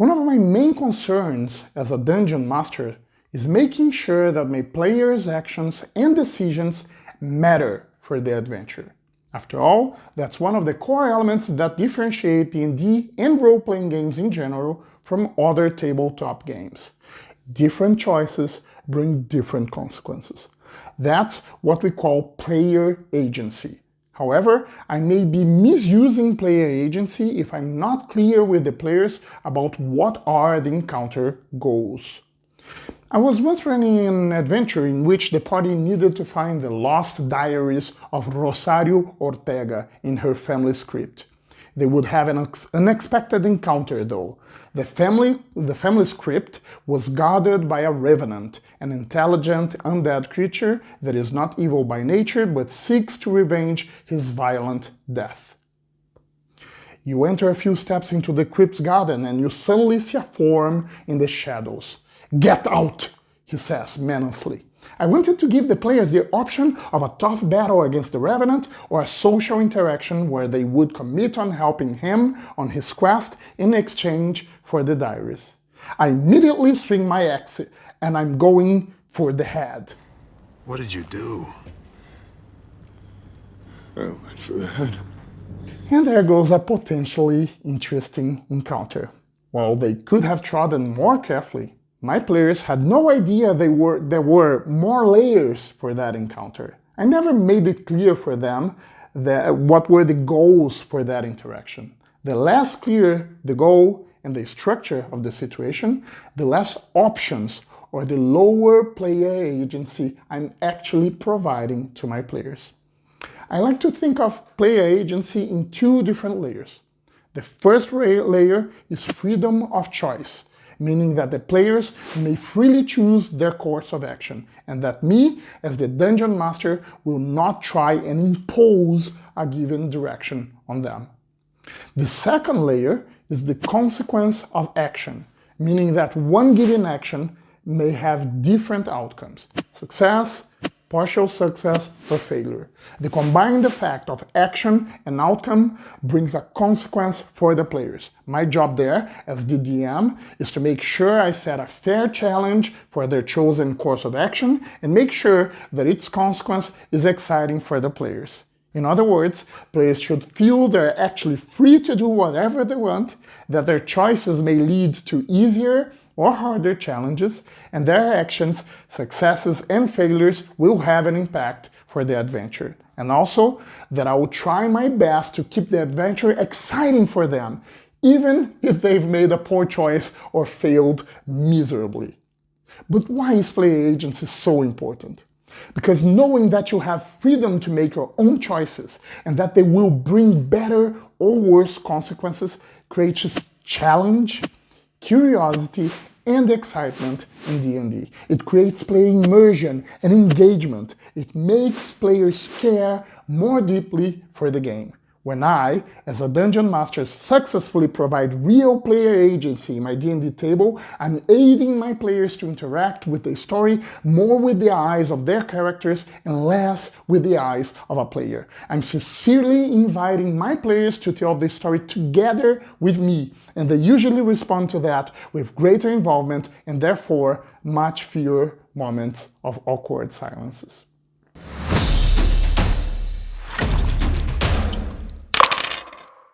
One of my main concerns as a dungeon master is making sure that my players' actions and decisions matter for the adventure. After all, that's one of the core elements that differentiate D&D and role-playing games in general from other tabletop games. Different choices bring different consequences. That's what we call player agency. However, I may be misusing player agency if I'm not clear with the players about what are the encounter goals. I was once running an adventure in which the party needed to find the lost diaries of Rosario Ortega in her family's crypt. They would have an unexpected encounter though. The family's crypt was guarded by a revenant, an intelligent undead creature that is not evil by nature but seeks to revenge his violent death. You enter a few steps into the crypt's garden and you suddenly see a form in the shadows. "Get out!" he says menacingly. I wanted to give the players the option of a tough battle against the Revenant or a social interaction where they would commit on helping him on his quest in exchange for the diaries. I immediately swing my axe and I'm going for the head. What did you do? I went for the head. And there goes a potentially interesting encounter. While they could have trodden more carefully, my players had no idea there were more layers for that encounter. I never made it clear for them what were the goals for that interaction. The less clear the goal and the structure of the situation, the less options or the lower player agency I'm actually providing to my players. I like to think of player agency in two different layers. The first layer is freedom of choice, meaning that the players may freely choose their course of action, and that me, as the dungeon master, will not try and impose a given direction on them. The second layer is the consequence of action, meaning that one given action may have different outcomes: success, partial success, or failure. The combined effect of action and outcome brings a consequence for the players. My job there, as the DM, is to make sure I set a fair challenge for their chosen course of action and make sure that its consequence is exciting for the players. In other words, players should feel they're actually free to do whatever they want, that their choices may lead to easier or harder challenges, and their actions, successes and failures will have an impact for the adventure. And also, that I will try my best to keep the adventure exciting for them, even if they've made a poor choice or failed miserably. But why is player agency so important? Because knowing that you have freedom to make your own choices and that they will bring better or worse consequences creates challenge, curiosity, and excitement in D&D. It creates player immersion and engagement. It makes players care more deeply for the game. When I, as a dungeon master, successfully provide real player agency in my D&D table, I'm aiding my players to interact with the story more with the eyes of their characters and less with the eyes of a player. I'm sincerely inviting my players to tell the story together with me, and they usually respond to that with greater involvement and therefore much fewer moments of awkward silences.